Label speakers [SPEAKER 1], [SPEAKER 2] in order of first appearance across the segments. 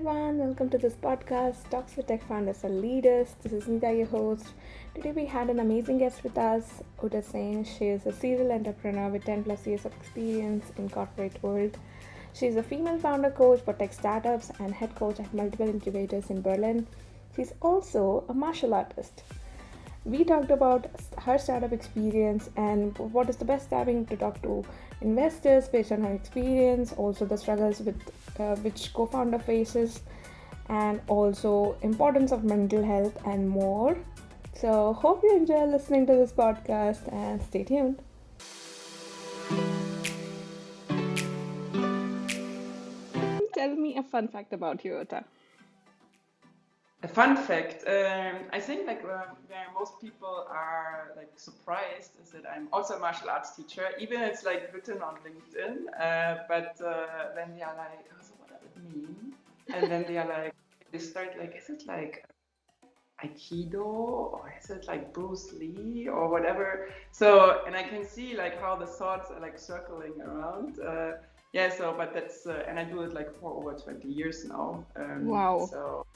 [SPEAKER 1] everyone, welcome to this podcast, Talks with Tech Founders and Leaders. This is Nita, your host. Today we had an amazing guest with us, Urte Zahn. She is a serial entrepreneur with 10 plus years of experience in corporate world. She is a female founder coach for tech startups and head coach at multiple incubators in Berlin. She's also a martial artist. We talked about her startup experience and what is the best timing to talk to investors based on her experience, also the struggles with which co-founder faces, and also importance of mental health and more. So hope you enjoy listening to this podcast and stay tuned. Tell me a fun fact about you, Ota.
[SPEAKER 2] A fun fact, I think where most people are surprised is that I'm also a martial arts teacher, even it's written on LinkedIn, but then they are like, oh, so what does it mean? And then they start is it Aikido or is it Bruce Lee or whatever? So, and I can see how the thoughts are circling around. But that's, and I do it for over 20 years now.
[SPEAKER 1] Wow.
[SPEAKER 2] So,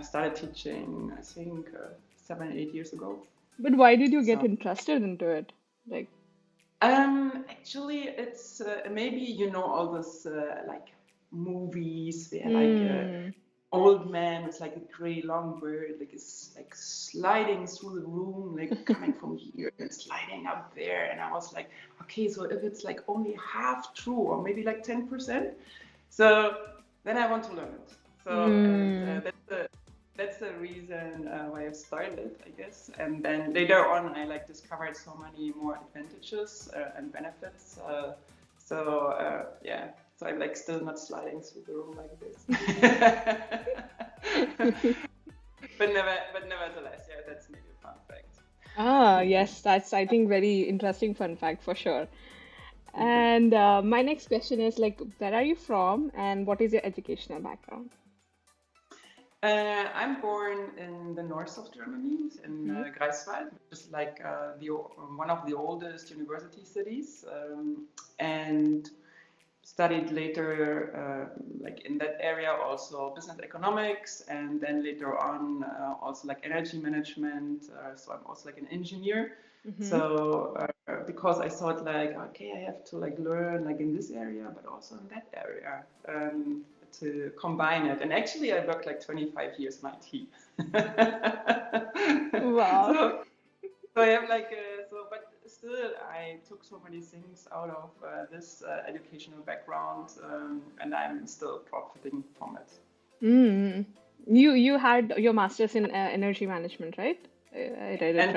[SPEAKER 2] started teaching, I think, 7-8 years ago.
[SPEAKER 1] But why did you get interested into it?
[SPEAKER 2] Actually, it's maybe all those movies where old man with a gray long beard is sliding through the room, coming from here and sliding up there, and I was like, okay, so if it's only half true or maybe 10%, so then I want to learn it. So that's the reason why I started, I guess. And then later on, I discovered so many more advantages and benefits. So I'm still not sliding through the room like this. but nevertheless, yeah, that's maybe a fun fact.
[SPEAKER 1] Yes, that's I think very interesting fun fact for sure. And my next question is where are you from and what is your educational background?
[SPEAKER 2] I'm born in the north of Germany, in Greifswald, which is one of the oldest university cities, and studied later in that area also business economics, and then later on also energy management. So I'm also an engineer. So because I thought okay, I have to learn in this area, but also in that area. To combine it, and actually I worked 25 years in IT.
[SPEAKER 1] Wow.
[SPEAKER 2] So I have but still I took so many things out of this educational background, and I'm still profiting from it.
[SPEAKER 1] You had your master's in energy management, right? I read it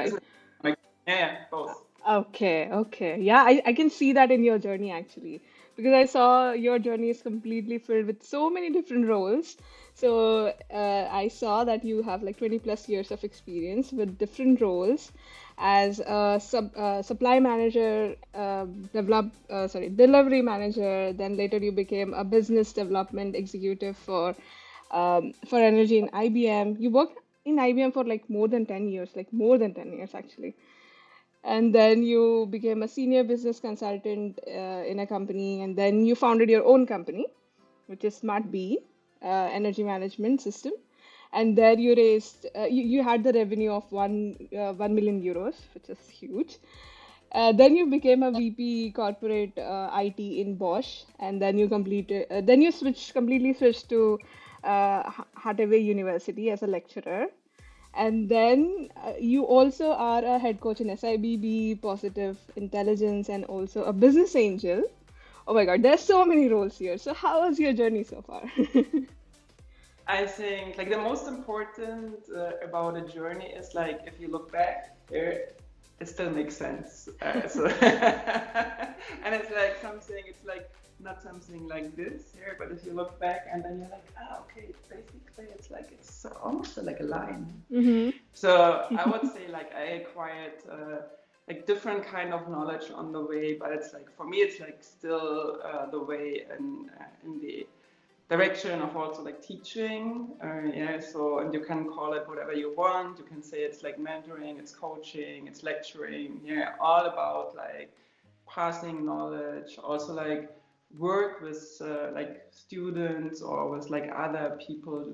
[SPEAKER 1] right.
[SPEAKER 2] Yeah, both.
[SPEAKER 1] Okay. Yeah, I can see that in your journey actually, because I saw your journey is completely filled with so many different roles. So I saw that you have 20 plus years of experience with different roles as a supply manager, delivery manager. Then later you became a business development executive for energy in IBM. You worked in IBM for more than 10 years, more than 10 years actually. And then you became a senior business consultant in a company, and then you founded your own company, which is Smart Bee Energy Management System. And there you raised, you had the revenue of 1 million euros, which is huge. Then you became a VP corporate IT in Bosch, and then then you completely switched to Hartway University as a lecturer. And then you also are a head coach in SIBB, Positive Intelligence, and also a business angel. Oh my God, there's so many roles here. So how was your journey so far?
[SPEAKER 2] I think the most important about a journey is if you look back, it still makes sense. And it's something, it's not something like this here, but if you look back and then you're okay, basically it's almost like a line. So I would say I acquired different kind of knowledge on the way, but it's for me it's still the way in the direction of also teaching. So, and you can call it whatever you want. You can say it's mentoring, it's coaching, it's lecturing. Yeah, all about passing knowledge, also work with like students or with like other people,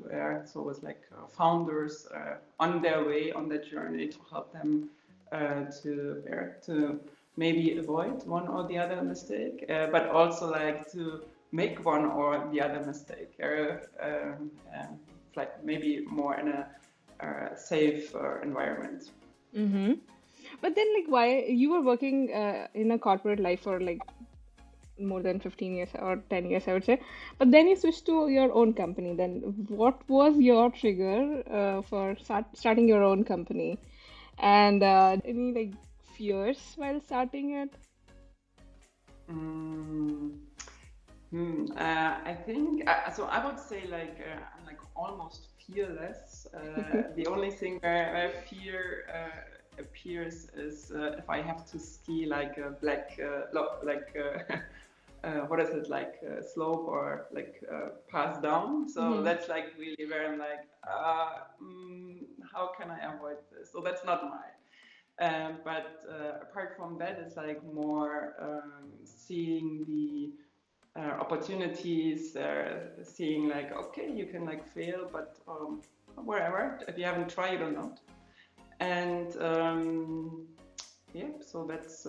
[SPEAKER 2] so with like founders on their way on their journey to help them to maybe avoid one or the other mistake, but also like to make one or the other mistake, like maybe more in a safe environment.
[SPEAKER 1] Mm-hmm. But then, like, why you were working in a corporate life for like more than 15 years or 10 years, I would say. But then you switched to your own company. Then what was your trigger for starting your own company? And any like fears while starting it?
[SPEAKER 2] Mm, I think so. I would say like I'm like almost fearless. The only thing where fear appears is if I have to ski like a black what is it like slope or like pass down. So
[SPEAKER 1] Mm-hmm.
[SPEAKER 2] that's like really where I'm like, how can I avoid this? So that's not mine. But apart from that, it's like more seeing the opportunities, seeing like, okay, you can like fail, but wherever, if you haven't tried, you don't know. And yeah, so that's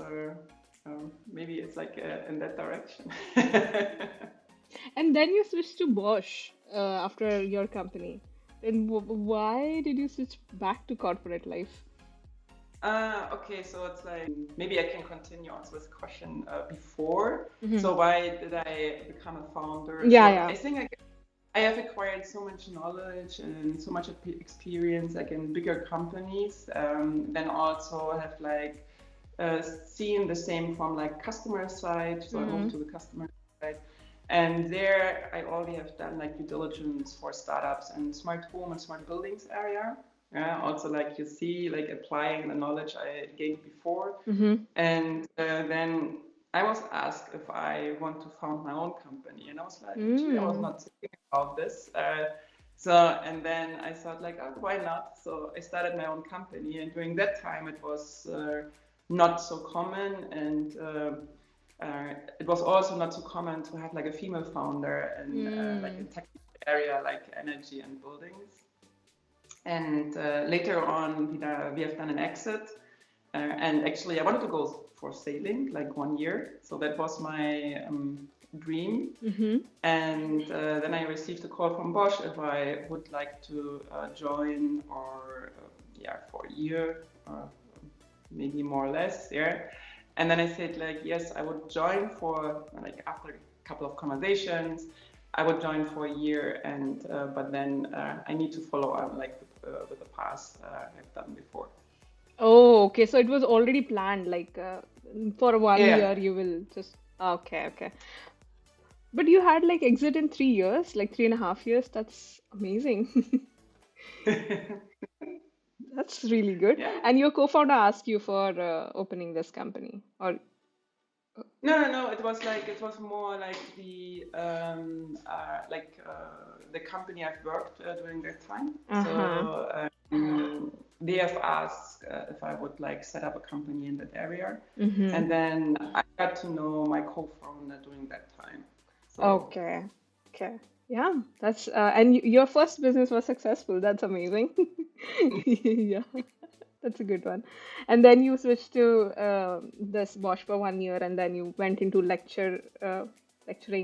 [SPEAKER 2] maybe it's like in that direction.
[SPEAKER 1] And then you switched to Bosch after your company. Then why did you switch back to corporate life?
[SPEAKER 2] Okay, so it's like maybe I can continue on with the question before.
[SPEAKER 1] Mm-hmm.
[SPEAKER 2] So why did I become a founder?
[SPEAKER 1] Yeah,
[SPEAKER 2] So
[SPEAKER 1] yeah.
[SPEAKER 2] I think I have acquired so much knowledge and so much experience like in bigger companies. Then also have like seen the same from like customer side. So I
[SPEAKER 1] Mm-hmm.
[SPEAKER 2] moved to the customer side. And there I already have done like due diligence for startups and smart home and smart buildings area. Yeah, also like you see, like applying the knowledge I gained before.
[SPEAKER 1] Mm-hmm.
[SPEAKER 2] And then I was asked if I want to found my own company. And I was like, actually, I was
[SPEAKER 1] Mm.
[SPEAKER 2] not thinking about this. And then I thought like, oh, why not? So I started my own company. And during that time, it was not so common. And it was also not so common to have like a female founder in like a
[SPEAKER 1] Mm.
[SPEAKER 2] technical area like energy and buildings. And later on, we have done an exit. And actually, I wanted to go for sailing like 1 year. So that was my dream.
[SPEAKER 1] Mm-hmm.
[SPEAKER 2] And then I received a call from Bosch if I would like to join or, yeah, for a year, maybe more or less, yeah. And then I said, like, yes, I would join for, like, after a couple of conversations, I would join for a year, and but then I need to follow on, like, with the path I've done before.
[SPEAKER 1] Oh, okay. So it was already planned, like for one
[SPEAKER 2] Yeah.
[SPEAKER 1] year you will just okay, okay. But you had like exit in 3 years, like 3.5 years. That's amazing. That's really good.
[SPEAKER 2] Yeah.
[SPEAKER 1] And your co-founder asked you for opening this company, or
[SPEAKER 2] No, no, no. It was more like the company I've worked during that time.
[SPEAKER 1] uh-huh.
[SPEAKER 2] So they have asked if I would like set up a company in that area,
[SPEAKER 1] Mm-hmm.
[SPEAKER 2] and then I got to know my co-founder during that time. So
[SPEAKER 1] Okay. Okay. Yeah, that's and your first business was successful. That's amazing. Yeah, that's a good one. And then you switched to this Bosch for 1 year, and then you went into lecturing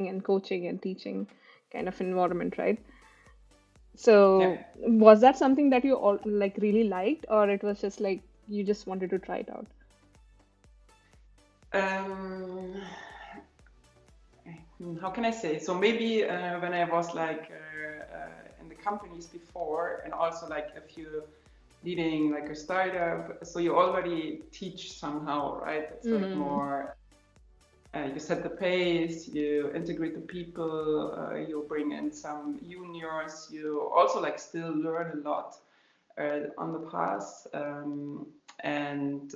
[SPEAKER 1] and coaching and teaching kind of environment, right?
[SPEAKER 2] yeah.
[SPEAKER 1] So was that something that you all like really liked, or it was just like you just wanted to try it out?
[SPEAKER 2] Um, how can I say? So maybe when I was like in the companies before, and also like if you leading like a startup, so you already teach somehow, right? It's like
[SPEAKER 1] Mm.
[SPEAKER 2] more you set the pace, you integrate the people, you bring in some juniors, you also like still learn a lot on the path, and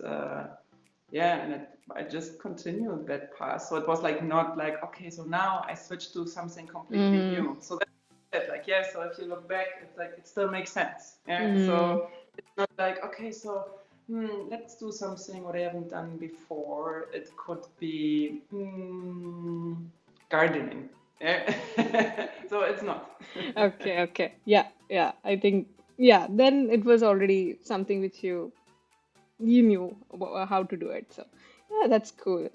[SPEAKER 2] yeah, and I just continued that path. So it was like not like, okay, so now I switched to something completely
[SPEAKER 1] Mm.
[SPEAKER 2] new. So that's it. Like, yeah, so if you look back, it's like it still makes sense. Yeah.
[SPEAKER 1] Mm.
[SPEAKER 2] So it's not like, okay, so let's do something what I haven't done before. It could be gardening. Yeah. So it's not.
[SPEAKER 1] Okay, okay. Yeah, yeah. I think, yeah, then it was already something which you knew how to do it. So, yeah, that's cool.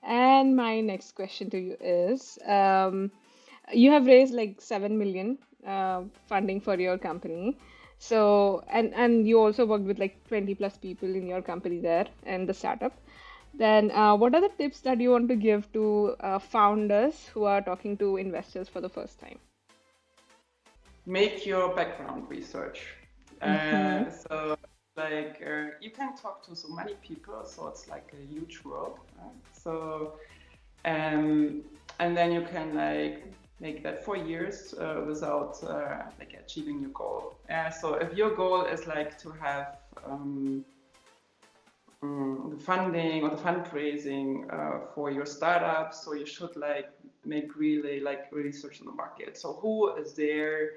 [SPEAKER 1] And my next question to you is, you have raised like 7 million funding for your company. So, and you also worked with like 20 plus people in your company there and the startup. Then, what are the tips that you want to give to founders who are talking to investors for the first time?
[SPEAKER 2] Make your background research.
[SPEAKER 1] Mm-hmm.
[SPEAKER 2] So like you can talk to so many people, so it's like a huge world. So um, and then you can like make that for years without like achieving your goal. So if your goal is like to have the funding or the fundraising for your startup, so you should like make really like research on the market. So who is there,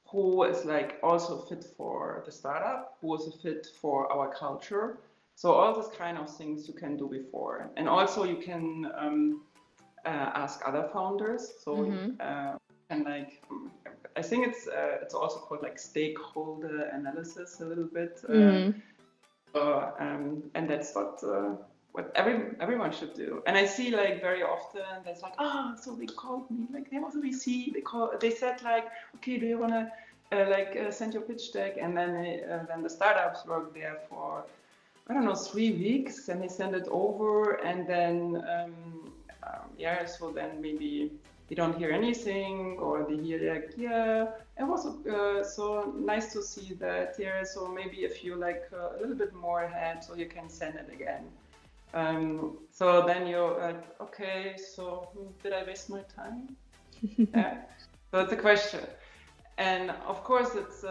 [SPEAKER 2] who is like also fit for the startup, who is a fit for our culture. So all these kind of things you can do before, and also you can ask other founders. So
[SPEAKER 1] Mm-hmm.
[SPEAKER 2] and like I think it's also called like stakeholder analysis a little bit.
[SPEAKER 1] Mm-hmm.
[SPEAKER 2] And that's what everyone should do. And I see like very often there's like, so they called me, like there was a VC. They said like, okay, do you wanna send your pitch deck? And then the startups work there for I don't know 3 weeks, and they send it over, and then so then maybe they don't hear anything, or they hear like, yeah, it was so nice to see that. Yeah, so maybe if you like a little bit more ahead, so you can send it again. So then you're like, okay, so did I waste my time? Yeah. So it's a question, and of course it's.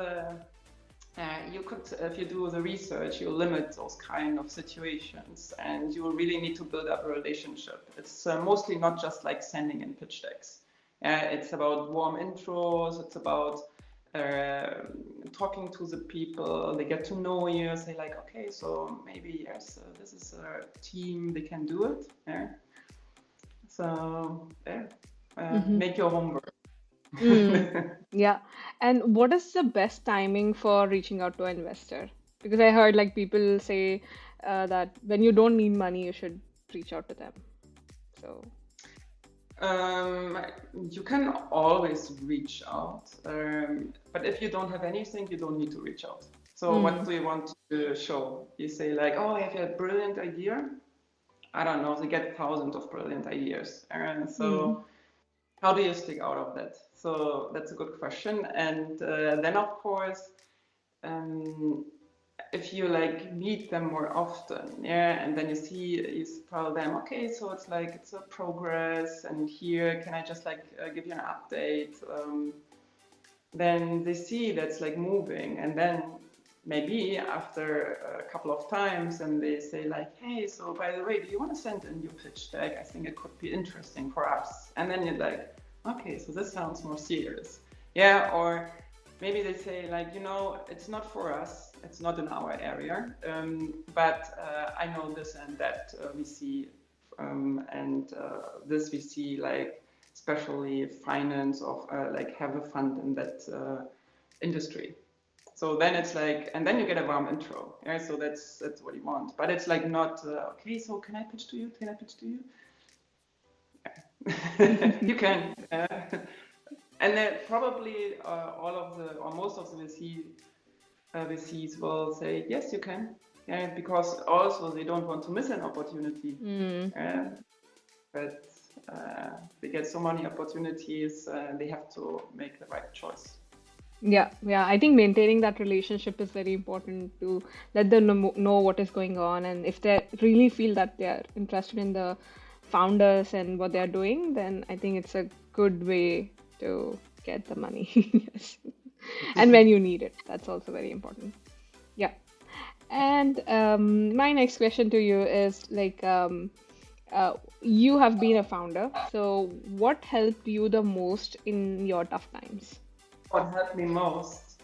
[SPEAKER 2] You could, if you do the research, you limit those kind of situations, and you really need to build up a relationship. It's mostly not just like sending in pitch decks. It's about warm intros. It's about uh, talking to the people. They get to know you. Say like, okay, so maybe yes, this is a team. They can do it. Yeah. So yeah,
[SPEAKER 1] Mm-hmm.
[SPEAKER 2] make your homework.
[SPEAKER 1] Mm, yeah. And what is the best timing for reaching out to an investor? Because I heard like people say that when you don't need money, you should reach out to them. So,
[SPEAKER 2] Um, you can always reach out, but if you don't have anything, you don't need to reach out. So what
[SPEAKER 1] mm,
[SPEAKER 2] do you want to show? You say like, oh, I have a brilliant idea. I don't know, they get thousands of brilliant ideas. And
[SPEAKER 1] mm,
[SPEAKER 2] so how do you stick out of that? So that's a good question. And then of course, um, if you like meet them more often, yeah, and then you tell them, okay, so it's like it's a progress, and here can I just like give you an update? Then they see that's like moving, and then maybe after a couple of times, and they say like, hey, so by the way, do you want to send in your pitch deck? I think it could be interesting for us. And then you're like, okay, so this sounds more serious, yeah, or maybe they say like, it's not for us, it's not in our area, but I know this and that we see, and this we see like especially finance of like have a fund in that industry. So then it's like, and then you get a warm intro. Yeah, so that's what you want. But it's like not okay. So can I pitch to you? Can I pitch to you? You can. And then probably all of the or most of the VCs will say yes, you can. Yeah, because also they don't want to miss an opportunity.
[SPEAKER 1] mm.
[SPEAKER 2] But they get so many opportunities, they have to make the right choice.
[SPEAKER 1] Yeah, yeah. I think maintaining that relationship is very important to let them know what is going on. And if they really feel that they are interested in the founders and what they are doing, then I think it's a good way to get the money. Yes. And when you need it, that's also very important. Yeah. And my next question to you is like, you have been a founder, so what helped you the most in your tough times?
[SPEAKER 2] What helped me most?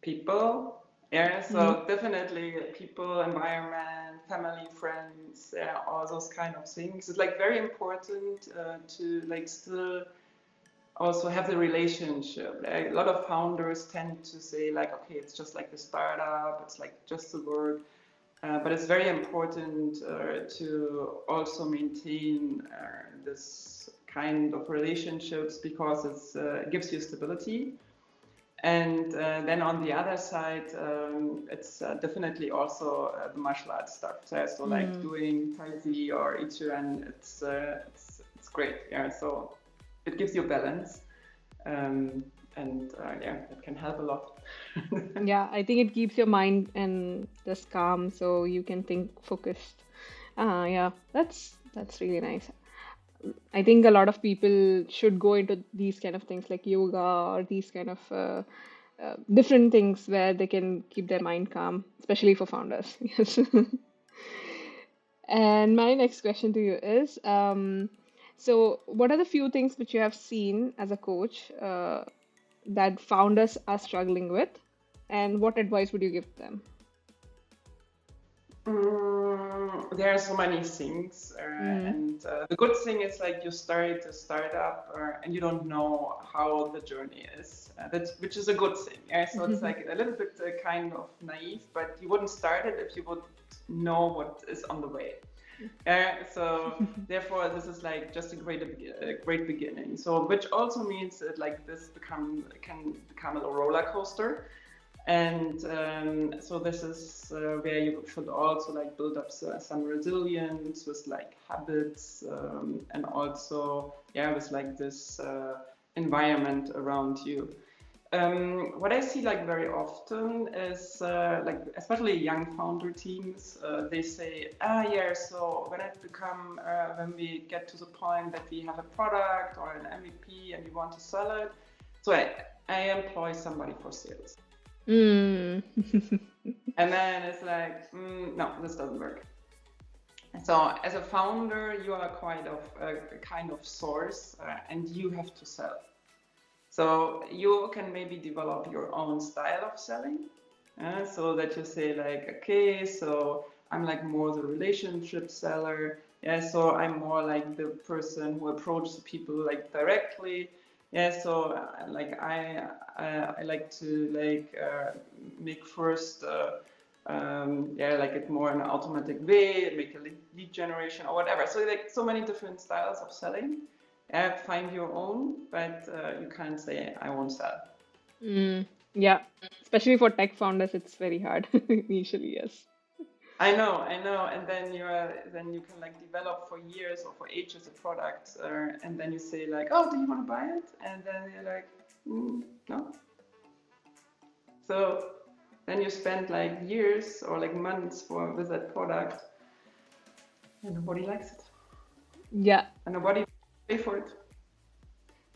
[SPEAKER 2] People, Yeah, so definitely people, environment, family, friends, yeah, all those kind of things. It's like very important to like still also have the relationship. Like, a lot of founders tend to say like, okay, it's just like the startup, it's like just the work. But it's very important to also maintain this kind of relationships because it gives you stability. And then on the other side, it's definitely also the martial arts stuff. So like doing Tai Chi or Ichiran, it's great. Yeah, so it gives you balance, and yeah, it can help a lot.
[SPEAKER 1] Yeah, I think it keeps your mind and just calm so you can think focused. Yeah, that's really nice. I think a lot of people should go into these kind of things like yoga or these kind of different things where they can keep their mind calm, especially for founders. Yes. And my next question to you is, so what are the few things which you have seen as a coach that founders are struggling with, and what advice would you give them?
[SPEAKER 2] There are so many things,
[SPEAKER 1] Mm.
[SPEAKER 2] and the good thing is like you start a startup, and you don't know how the journey is. Which is a good thing. Yeah? So it's like a little bit kind of naive, but you wouldn't start it if you would know what is on the way. So therefore, this is like just a great beginning. So which also means that like this can become a roller coaster. And so this is where you should also like build up some resilience with like habits, and also yeah with like this environment around you. What I see like very often is like especially young founder teams, they say, yeah, so when we get to the point that we have a product or an MVP and we want to sell it, so I employ somebody for sales.
[SPEAKER 1] Mm.
[SPEAKER 2] And then it's like, no, this doesn't work. So as a founder, you are quite of a kind of source, and you have to sell. So you can maybe develop your own style of selling, so that you say like, okay, so I'm like more the relationship seller. Yeah, so I'm more like the person who approaches people like directly. Yeah, so I like to like make first yeah like it more in an automatic way, make a lead generation or whatever. So like so many different styles of selling. Find your own, but you can't say I won't sell.
[SPEAKER 1] Mm. Yeah, especially for tech founders, it's very hard initially, yes.
[SPEAKER 2] I know, and then you can like develop for years or for ages a product, and then you say like, oh, do you want to buy it? And then you're like, no. So then you spend like years or like months with that product, and nobody likes it,
[SPEAKER 1] Yeah.
[SPEAKER 2] and nobody pay for it.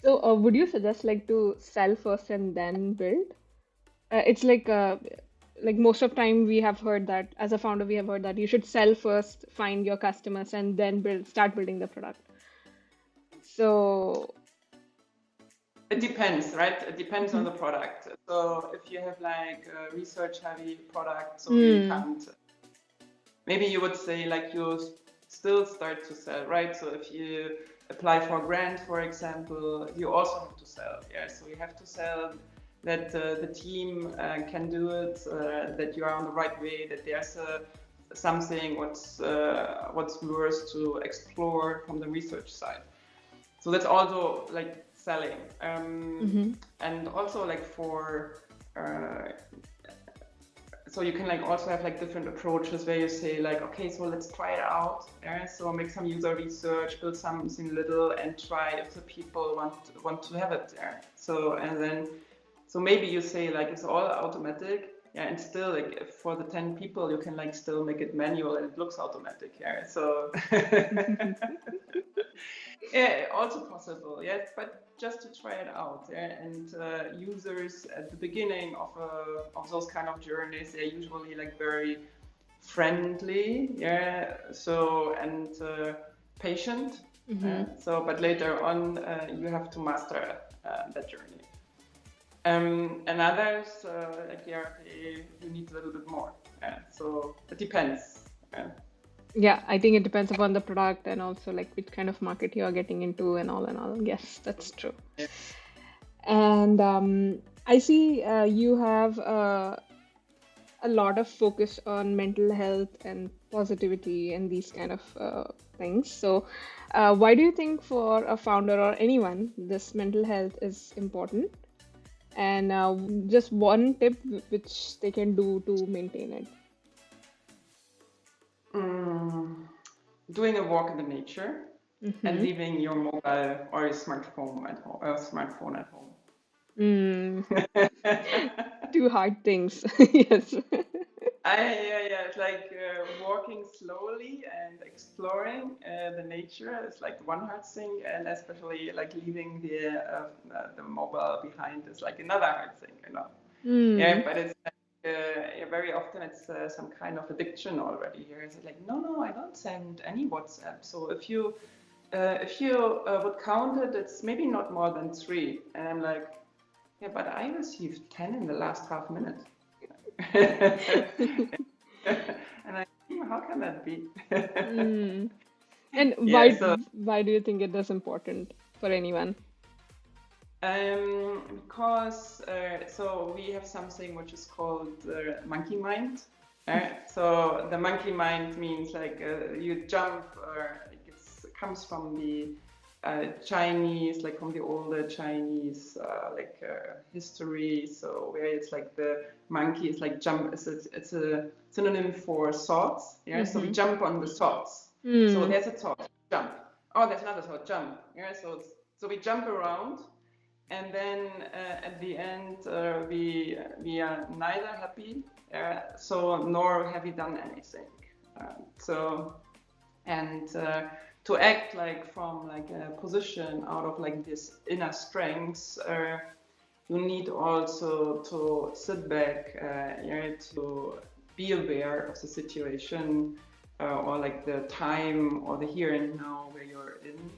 [SPEAKER 1] So, would you suggest like to sell first and then build? It's like most of time we have heard that as a founder we have heard that you should sell first, find your customers, and then start building the product. So,
[SPEAKER 2] It depends, right? It depends on the product. So if you have like a research heavy product, so you
[SPEAKER 1] mm,
[SPEAKER 2] can't. Maybe you would say like you still start to sell, right? So if you apply for a grant, for example, you also have to sell. Yeah, so you have to sell that the team can do it, that you are on the right way, that there's something what's worth to explore from the research side. So that's also like selling, and also like for so you can like also have like different approaches where you say like, okay, so let's try it out. Yeah? So make some user research, build something little, and try if the people want to have it there. So and then so maybe you say like it's all automatic. Yeah, and still like for the 10 people you can like still make it manual and it looks automatic. Yeah, so yeah, also possible, yes, but just to try it out. Yeah? And users at the beginning of those kind of journeys, they're usually like very friendly, yeah. So and patient. So, but later on, you have to master that journey. And others, like you need a little bit more. So it depends.
[SPEAKER 1] Yeah, I think it depends upon the product and also like which kind of market you are getting into and all and all. Yes, that's true.
[SPEAKER 2] Yeah.
[SPEAKER 1] And I see you have a lot of focus on mental health and positivity and these kind of things. So, why do you think for a founder or anyone this mental health is important? And just one tip which they can do to maintain it.
[SPEAKER 2] Mm, doing a walk in the nature and
[SPEAKER 1] Mm-hmm.
[SPEAKER 2] leaving your mobile or your smartphone at home. Smartphone at home.
[SPEAKER 1] Mm, two hard things. Yes.
[SPEAKER 2] Yeah, it's like walking slowly and exploring the nature is like one hard thing, and especially like leaving the mobile behind is like another hard thing, you know. Yeah,
[SPEAKER 1] Mm.
[SPEAKER 2] but it's like, yeah, very often it's some kind of addiction already. Here it's like, no, I don't send any WhatsApp. So if you would count it, it's maybe not more than 3. And I'm like, yeah, but I received 10 in the last half minute. And how can that be?
[SPEAKER 1] Mm. And
[SPEAKER 2] Yeah, so
[SPEAKER 1] why do you think it is important for anyone?
[SPEAKER 2] because so we have something which is called monkey mind. So the monkey mind means like you jump, it comes from the Chinese, like from the older Chinese history. So where it's like the monkey is like jump, it's a synonym for thoughts. Yeah, so we
[SPEAKER 1] Mm-hmm.
[SPEAKER 2] jump on the thoughts. So
[SPEAKER 1] Mm.
[SPEAKER 2] there's a thought, jump. Oh, there's another thought, jump. Yeah, so we jump around, and then at the end we are neither happy, so nor have we done anything. So and to act like from like a position out of like this inner strength, you need also to sit back, to be aware of the situation, or like the time or the here and now where you're in,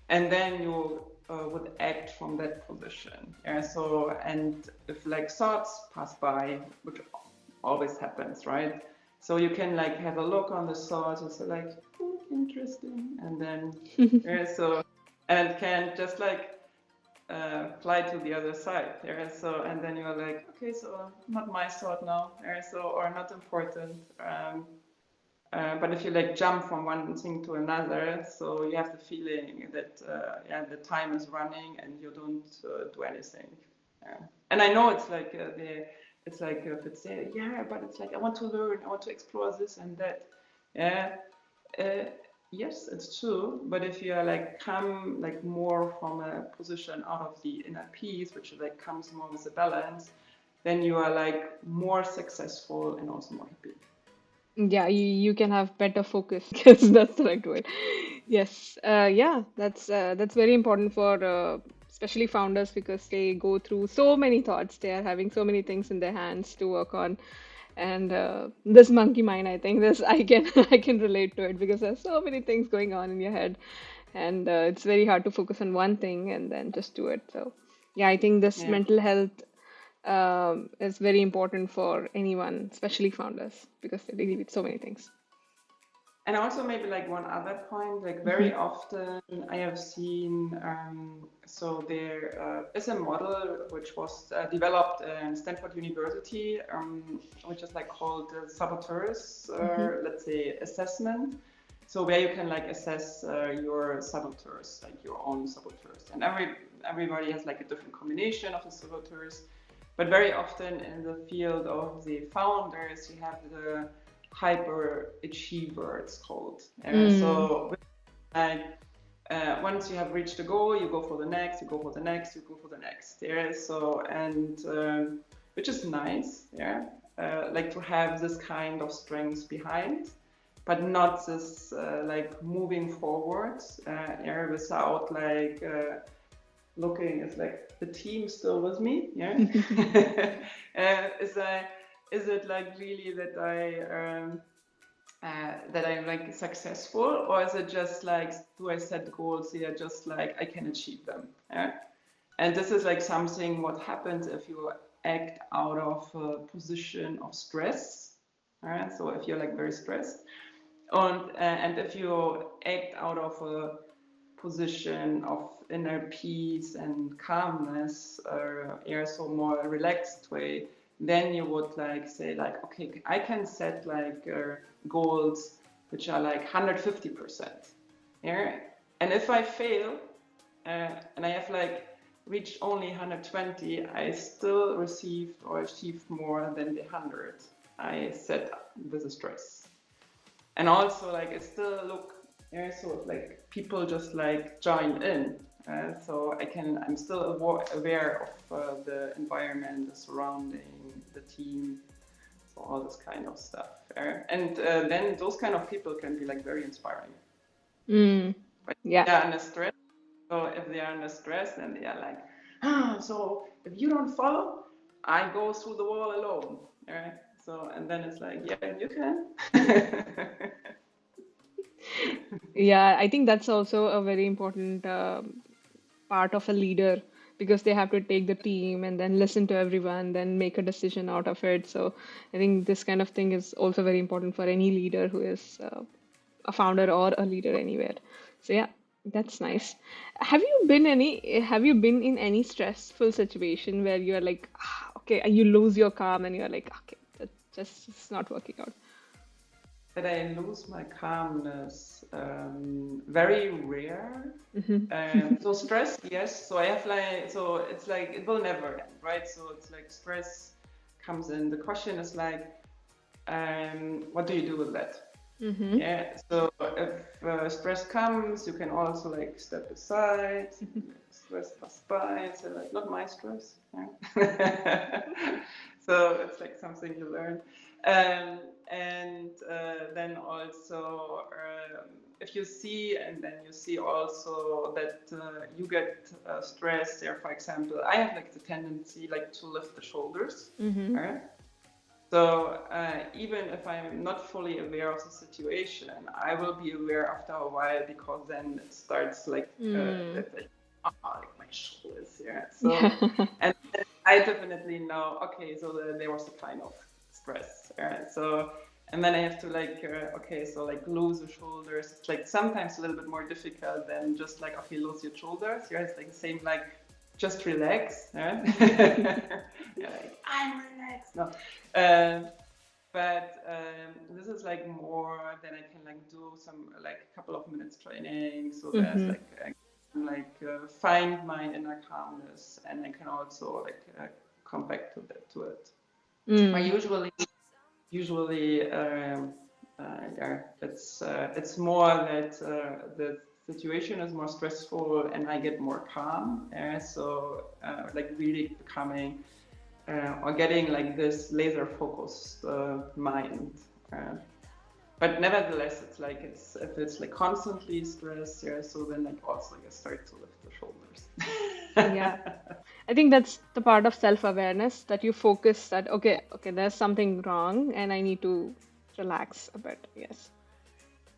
[SPEAKER 2] and then you would act from that position. Yeah. So and if like thoughts pass by, which always happens, right? So you can like have a look on the thoughts and say like, interesting, and then so and it can just like fly to the other side. So and then you're like, okay, so not my thought now. So or not important. But if you like jump from one thing to another, so you have the feeling that the time is running and you don't do anything. And I know it's like if it's but it's like I want to learn, I want to explore this and that. Yeah, uh, yes, it's true. But if you are like come like more from a position out of the inner peace, which like comes more with a balance, then you are like more successful and also more happy.
[SPEAKER 1] Yeah, you can have better focus because that's the right word. Yes, yeah, that's very important for especially founders because they go through so many thoughts. They are having so many things in their hands to work on, and this monkey mind, I think this I can I can relate to it because there's so many things going on in your head, and it's very hard to focus on one thing and then just do it. So, yeah, I think this
[SPEAKER 2] Yeah.
[SPEAKER 1] mental health is very important for anyone, especially founders, because they deal with so many things.
[SPEAKER 2] And also maybe like one other point, like
[SPEAKER 1] Hmm.
[SPEAKER 2] very often I have seen, so there is a model which was developed in Stanford University, which is like called saboteurs,
[SPEAKER 1] Hmm.
[SPEAKER 2] let's say assessment. So where you can like assess your saboteurs, like your own saboteurs, and everybody has like a different combination of the saboteurs. But very often in the field of the founders, you have the hyper achiever, it's called.
[SPEAKER 1] Mm.
[SPEAKER 2] So like once you have reached a goal, you go for the next, you go for the next, you go for the next. Yeah. So and which is nice. Yeah. Like to have this kind of strength behind, but not this like moving forward. Yeah, without like looking. It's like the team still with me. Yeah. Is I is it like really that I'm like successful, or is it just like do I set goals here just like I can achieve them? Yeah. And this is like something what happens if you act out of a position of stress. All right, so if you're like very stressed, and if you act out of a position of inner peace and calmness, or so more relaxed way, then you would like say like, okay, I can set like goals which are like 150%. Yeah, and if I fail, and I have like reached only 120, I still received or achieved more than the 100 I set with the stress. And also like I still look, yeah, so like people just like join in. So I'm still aware of the environment, the surrounding, the team, so all this kind of stuff. And then those kind of people can be like very inspiring. But
[SPEAKER 1] Yeah.
[SPEAKER 2] they are under stress. So if they are under stress, then they are like, so if you don't follow, I go through the wall alone. Right? So, and then it's like, yeah, you can.
[SPEAKER 1] Yeah, I think that's also a very important part of a leader because they have to take the team and then listen to everyone, then make a decision out of it. So I think this kind of thing is also very important for any leader who is a founder or a leader anywhere. So yeah, that's nice. Have you been in any stressful situation where you're like, okay, you lose your calm and you're like, okay, that just is not working out.
[SPEAKER 2] That I lose my calmness, very rare. So stress, yes. So I have like, so it's like it will never end, right? So it's like stress comes in. The question is like, what do you do with that? Yeah. So if stress comes, you can also like step aside. Stress pass by. So like, not my stress. Yeah. So it's like something you learn. And then also, if you see, and then you see also that you get stressed there, for example, I have like the tendency like to lift the shoulders. Right? So even if I'm not fully aware of the situation, I will be aware after a while because then it starts like, like my shoulders, yeah. So, and I definitely know, okay, so there was a kind of stress, so, and then I have to like, okay, so like lose the shoulders. It's like sometimes a little bit more difficult than just like, okay, lose your shoulders. Yeah, it's like the same, like just relax. Yeah, yeah, like I'm relaxed. No, but this is like more than I can like do some like a couple of minutes training. So there's like find my inner calmness, and I can also like come back to it. I usually yeah, it's more that the situation is more stressful and I get more calm. So like really becoming or getting like this laser focused mind. But nevertheless, it's like if it's like constantly stressed, yeah. So then like also you start to lift the shoulders.
[SPEAKER 1] Yeah. I think that's the part of self-awareness that you focus that, okay, there's something wrong and I need to relax a bit. Yes.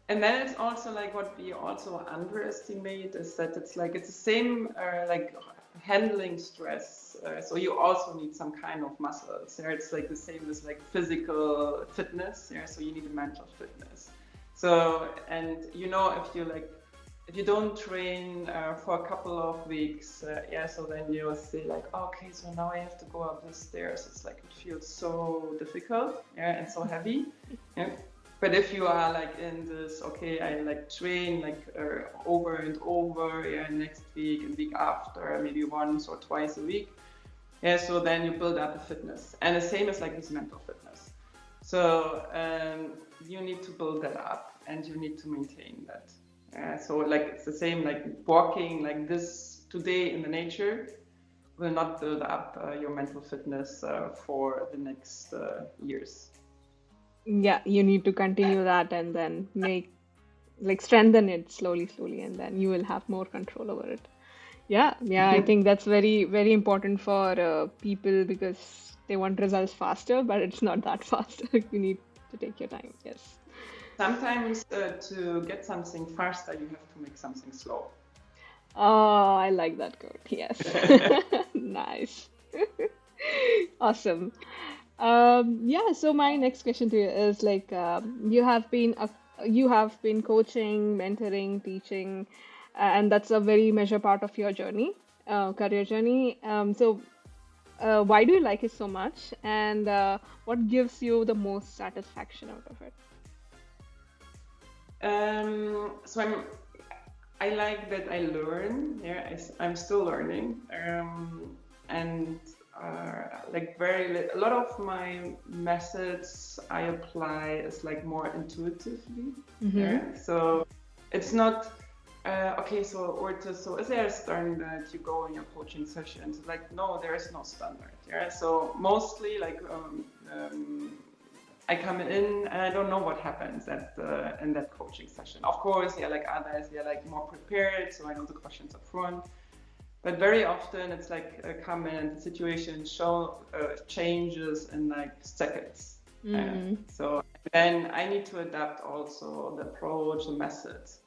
[SPEAKER 2] And then it's also like what we also underestimate is that it's the same like handling stress. So you also need some kind of muscles. Yeah? It's like the same as like physical fitness. Yeah? So you need a mental fitness. So, and if you don't train for a couple of weeks, yeah, so then you'll say like, okay, so now I have to go up the stairs. It's like, it feels so difficult, yeah, and so heavy. Yeah. But if you are like in this, okay, I like train like over and over, yeah, next week and week after, maybe once or twice a week, yeah, so then you build up a fitness. And the same is like this mental fitness. So you need to build that up and you need to maintain that. So like it's the same like walking like this today in the nature will not build up your mental fitness for the next years.
[SPEAKER 1] Yeah, you need to continue that and then strengthen it slowly, and then you will have more control over it. Yeah, I think that's very, very important for people because they want results faster, but it's not that fast. You need to take your time. Yes.
[SPEAKER 2] Sometimes to get something faster, you have to make something slow.
[SPEAKER 1] Oh, I like that quote. Yes. Nice. Awesome. Yeah, so my next question to you is like you have been coaching, mentoring, teaching, and that's a very major part of your journey, career journey. So why do you like it so much, and what gives you the most satisfaction out of it?
[SPEAKER 2] So I like that I learn. Yeah, I'm still learning, and like a lot of my methods I apply is like more intuitively.
[SPEAKER 1] Mm-hmm.
[SPEAKER 2] Yeah, so it's not okay. So is there a standard you go in your coaching sessions? Like no, there is no standard. Yeah, so mostly like I come in and I don't know what happens in that coaching session. Of course, yeah, like others, they're like more prepared, so I know the questions up front. But very often it's like come in and the situation changes in like seconds. So then I need to adapt also the approach, the methods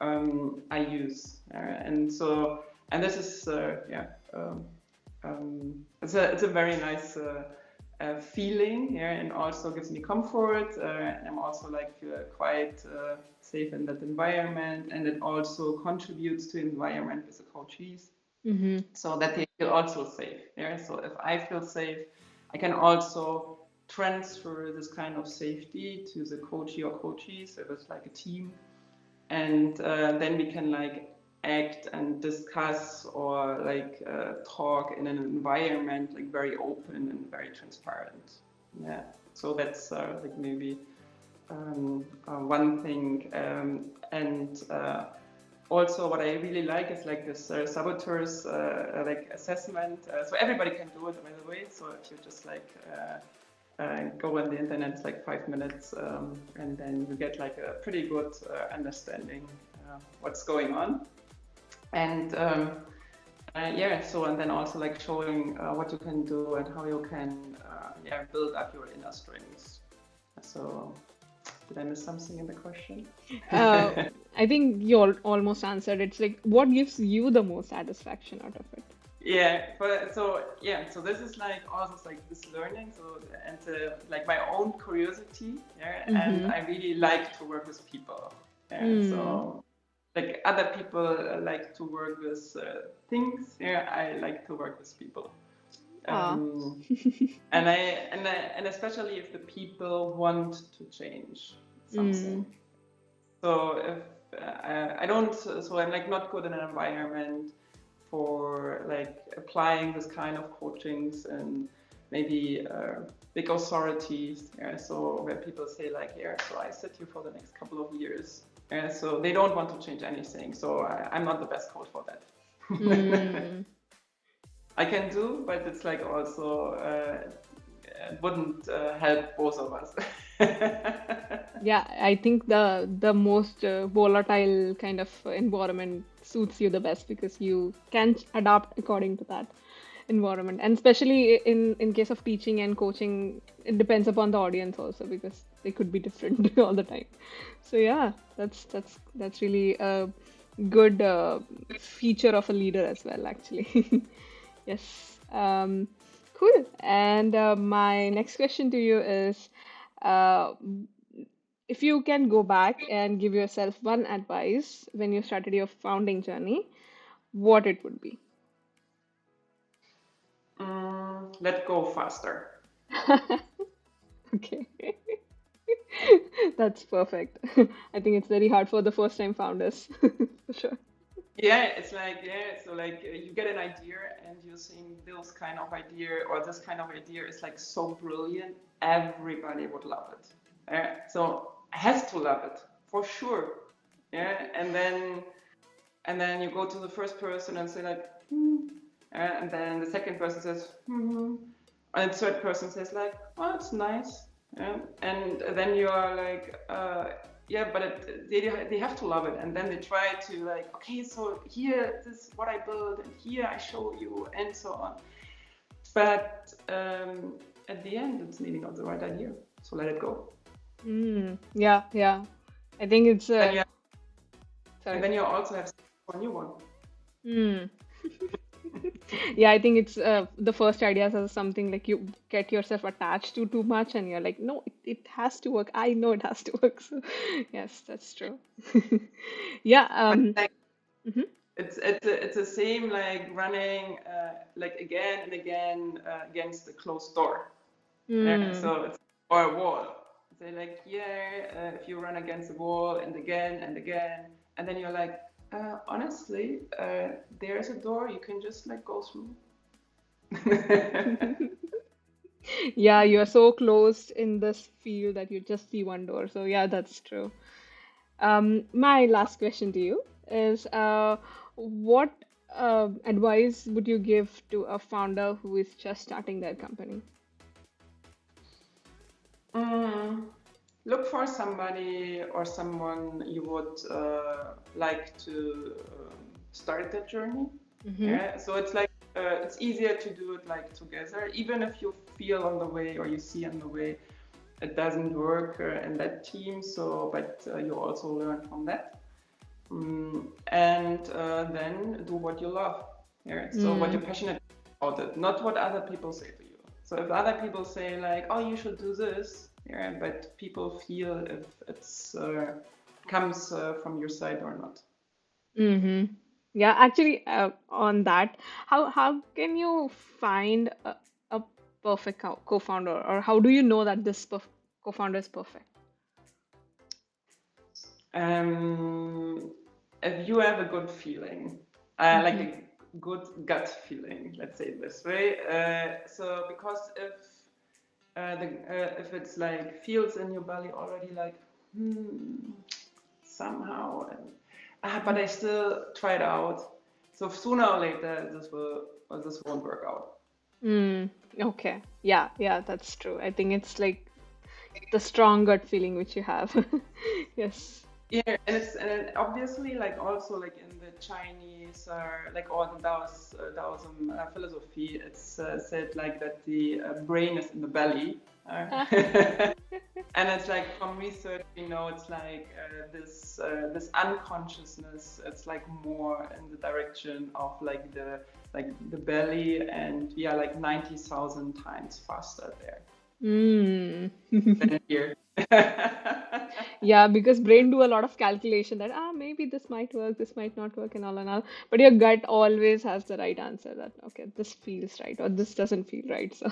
[SPEAKER 2] I use, and this is it's a very nice feeling, yeah, and also gives me comfort. And I'm also like quite safe in that environment, and it also contributes to environment with the coaches, so that they feel also safe. Yeah, so if I feel safe, I can also transfer this kind of safety to the coachee or coaches. So if it's like a team, and then we can like act and discuss or like talk in an environment like very open and very transparent. Yeah, so that's like maybe one thing, and also what I really like is like this saboteurs like assessment. So everybody can do it, by the way. So if you just like go on the internet, it's like 5 minutes, and then you get like a pretty good understanding what's going on. And yeah, so and then also like showing what you can do and how you can build up your inner strengths. So did I miss something in the question?
[SPEAKER 1] I think you almost answered. It's like, what gives you the most satisfaction out of it?
[SPEAKER 2] Yeah, but so this is like also like this learning, so and like my own curiosity, yeah, and I really like to work with people, yeah. So like other people like to work with things, yeah, I like to work with people, and especially if the people want to change something. So if I don't, so I'm like not good in an environment for like applying this kind of coachings and maybe big authorities. Yeah, so where people say like, yeah, so I sit here for the next couple of years. Yeah, so they don't want to change anything. So I'm not the best coach for that. I can do, but it's like also wouldn't help both of us.
[SPEAKER 1] Yeah, I think the most volatile kind of environment suits you the best because you can adapt according to that environment. And especially in case of teaching and coaching, it depends upon the audience also because they could be different all the time. So yeah, that's really a good feature of a leader as well, actually. Yes. Cool. And my next question to you is, uh, if you can go back and give yourself one advice when you started your founding journey, what it would be?
[SPEAKER 2] Let go faster.
[SPEAKER 1] Okay. That's perfect. I think it's very hard for the first time founders, for sure.
[SPEAKER 2] Yeah, it's like so like you get an idea and you think this kind of idea or this kind of idea is like so brilliant, everybody would love it. So has to love it for sure. Yeah, and then you go to the first person and say like, and then the second person says, and the third person says like, oh, it's nice, yeah, and then you are like, yeah, but they have to love it, and then they try to like, okay, so here this is what I built, and here I show you, and so on. But at the end, it's maybe not the right idea, so let it go.
[SPEAKER 1] Yeah, yeah. I think it's
[SPEAKER 2] Then you have, and
[SPEAKER 1] sorry.
[SPEAKER 2] then you also have a new one.
[SPEAKER 1] Hmm. Yeah, I think it's the first ideas are something like you get yourself attached to too much, and you're like, no, it has to work. I know it has to work. So, yes, that's true. Yeah.
[SPEAKER 2] But like
[SPEAKER 1] Mhm.
[SPEAKER 2] it's the same like running like again and again against a closed door. Yeah,
[SPEAKER 1] Mm.
[SPEAKER 2] so it's or a wall. They like, yeah, if you run against the wall and again, and then you're like, honestly, there's a door you can just like go through.
[SPEAKER 1] Yeah, you are so close in this field that you just see one door. So yeah, that's true. My last question to you is, what advice would you give to a founder who is just starting their company?
[SPEAKER 2] Mm, look for somebody or someone you would like to start that journey.
[SPEAKER 1] Mm-hmm.
[SPEAKER 2] Yeah, so it's like it's easier to do it like together, even if you feel on the way or you see on the way it doesn't work in that team. So, but you also learn from that, and then do what you love. Yeah, so what
[SPEAKER 1] Mm.
[SPEAKER 2] you're passionate about it, not what other people say to you. So if other people say like, "Oh, you should do this," yeah, but people feel if it's comes from your side or not.
[SPEAKER 1] Mm-hmm. Yeah, actually, on that, how can you find a perfect co-founder, or how do you know that this co-founder is perfect?
[SPEAKER 2] Um, if you have a good feeling, like
[SPEAKER 1] Mm-hmm.
[SPEAKER 2] a good gut feeling, let's say it this way. So because if it's like feels in your belly already, like somehow, but I still try it out. So sooner or later, this won't work out.
[SPEAKER 1] Mm. Okay. Yeah, yeah, that's true. I think it's like the strong gut feeling which you have. Yes.
[SPEAKER 2] Yeah, and obviously like also like in the Chinese like or the Taoism philosophy, it's said like that the brain is in the belly,
[SPEAKER 1] Ah.
[SPEAKER 2] and it's like from research we know it's like this unconsciousness. It's like more in the direction of like the belly, and we are like 90,000 times faster there
[SPEAKER 1] Mm.
[SPEAKER 2] than here.
[SPEAKER 1] Yeah, because brain do a lot of calculation that maybe this might work, this might not work, and all. But your gut always has the right answer that okay, this feels right or this doesn't feel right. So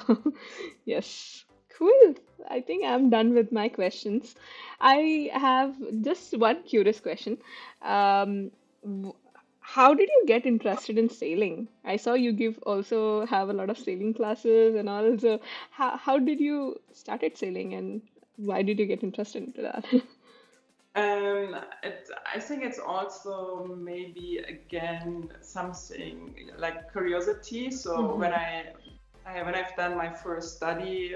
[SPEAKER 1] yes, cool. I think I'm done with my questions. I have just one curious question. W- how did you get interested in sailing? I saw you give also have a lot of sailing classes and all. So how did you started sailing and why did you get interested into that?
[SPEAKER 2] I think it's also maybe again something like curiosity. So
[SPEAKER 1] Mm-hmm.
[SPEAKER 2] when I've done my first study,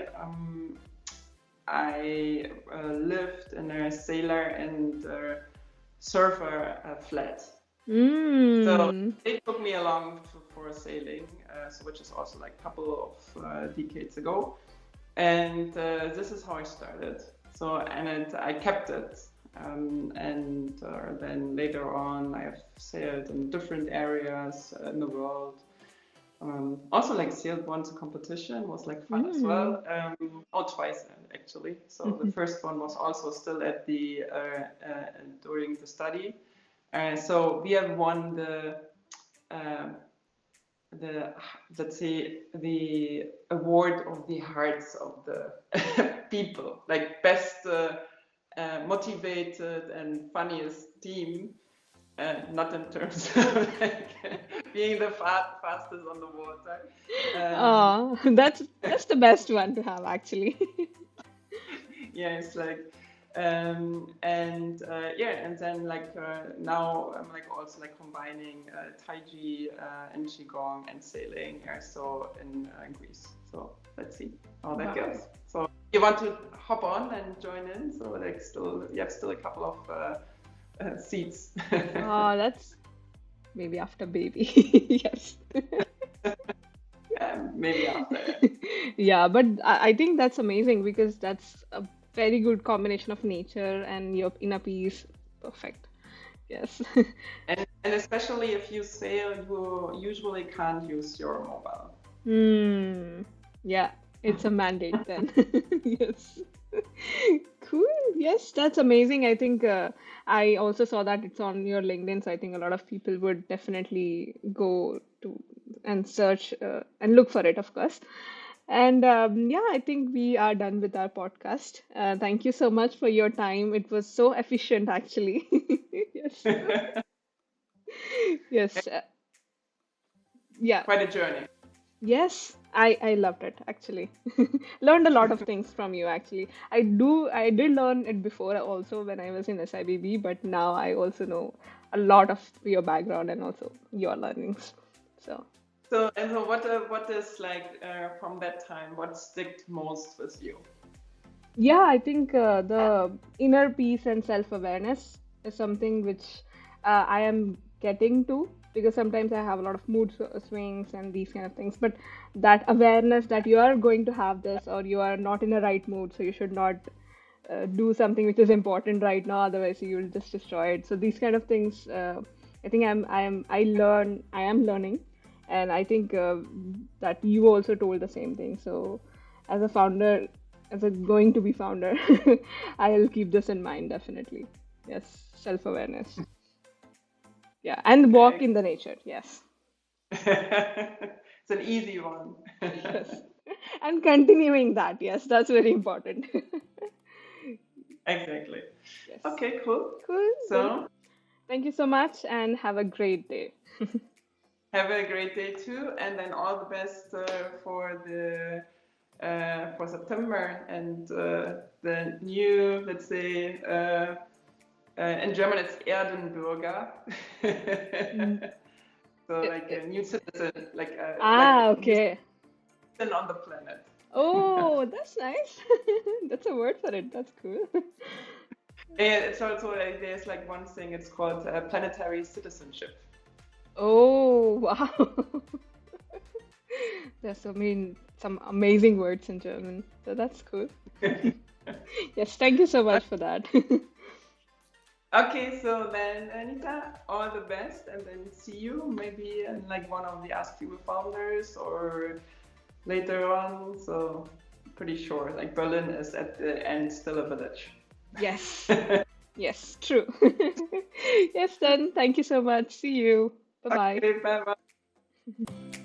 [SPEAKER 2] I lived in a sailor and surfer flat. So
[SPEAKER 1] Mm.
[SPEAKER 2] they took me along for sailing, so which is also like a couple of decades ago. And this is how I started. So I kept it, and then later on I have sailed in different areas in the world. Also, like sailed once a competition was like fun as
[SPEAKER 1] Mm.
[SPEAKER 2] well. Twice actually. So the first one was also still at the during the study. So we have won uh, the let's say the award of the hearts of the people, like best motivated and funniest team, not in terms of like being the fastest on the water. Um,
[SPEAKER 1] Oh, that's the best one to have actually.
[SPEAKER 2] yeah, it's like and yeah, and then like now I'm like also like combining Tai Chi and Qigong and sailing, so in Greece. So let's see how that
[SPEAKER 1] Wow.
[SPEAKER 2] goes. So you want to hop on and join in? So like still you have still a couple of seats.
[SPEAKER 1] Oh, that's maybe after baby. Yes.
[SPEAKER 2] Maybe after.
[SPEAKER 1] Yeah, but I think that's amazing because that's a very good combination of nature and your inner peace. Perfect. Yes.
[SPEAKER 2] And especially if you sail, you usually can't use your mobile.
[SPEAKER 1] Yeah, it's a mandate then. Yes. Cool. Yes, that's amazing. I think I also saw that it's on your LinkedIn, so I think a lot of people would definitely go to and search and look for it, of course. And yeah, I think we are done with our podcast. Thank you so much for your time. It was so efficient, actually. Yes. Yes. Yeah.
[SPEAKER 2] Quite a journey.
[SPEAKER 1] Yes, I loved it actually. Learned a lot of things from you actually. I did learn it before also when I was in SIBB, but now I also know a lot of your background and also your learnings. So
[SPEAKER 2] So what is like from that time? What sticked most with you?
[SPEAKER 1] yeah, I think the inner peace and self-awareness is something which I am getting to because sometimes I have a lot of swings and these kind of things. But that awareness that you are going to have this or you are not in the right mood, so you should not do something which is important right now, otherwise you will just destroy it. So these kind of things, I think I am learning, and I think that you also told the same thing. So as a founder, as a going to be founder, I'll keep this in mind definitely. Yes, self-awareness. Yeah, and walk
[SPEAKER 2] Okay.
[SPEAKER 1] in the nature. Yes,
[SPEAKER 2] It's an easy one.
[SPEAKER 1] yes, and continuing that. Yes, that's very important.
[SPEAKER 2] Exactly.
[SPEAKER 1] Yes,
[SPEAKER 2] Okay, cool.
[SPEAKER 1] cool. Then
[SPEAKER 2] So
[SPEAKER 1] thank you so much and have a great day.
[SPEAKER 2] have a great day too, and then all the best for September and the new, let's say, in German it's Erdenbürger.
[SPEAKER 1] Mm,
[SPEAKER 2] So
[SPEAKER 1] uh,
[SPEAKER 2] like a new citizen, like
[SPEAKER 1] Ah,
[SPEAKER 2] a new
[SPEAKER 1] okay.
[SPEAKER 2] citizen on the planet.
[SPEAKER 1] Oh, that's nice. That's a word for it. That's cool.
[SPEAKER 2] And it's also like, there's like one thing, it's called planetary citizenship.
[SPEAKER 1] Oh, wow. There's some amazing words in German. So that's cool. Yes, thank you so much for that.
[SPEAKER 2] Okay, so then Anita, all the best, and then see you maybe in like one of the Ask You Founders or later on. So pretty sure, like Berlin is at the end still a village.
[SPEAKER 1] Yes. Yes, true. Yes, then. Thank you so much. See you. Bye bye.
[SPEAKER 2] Okay, bye bye.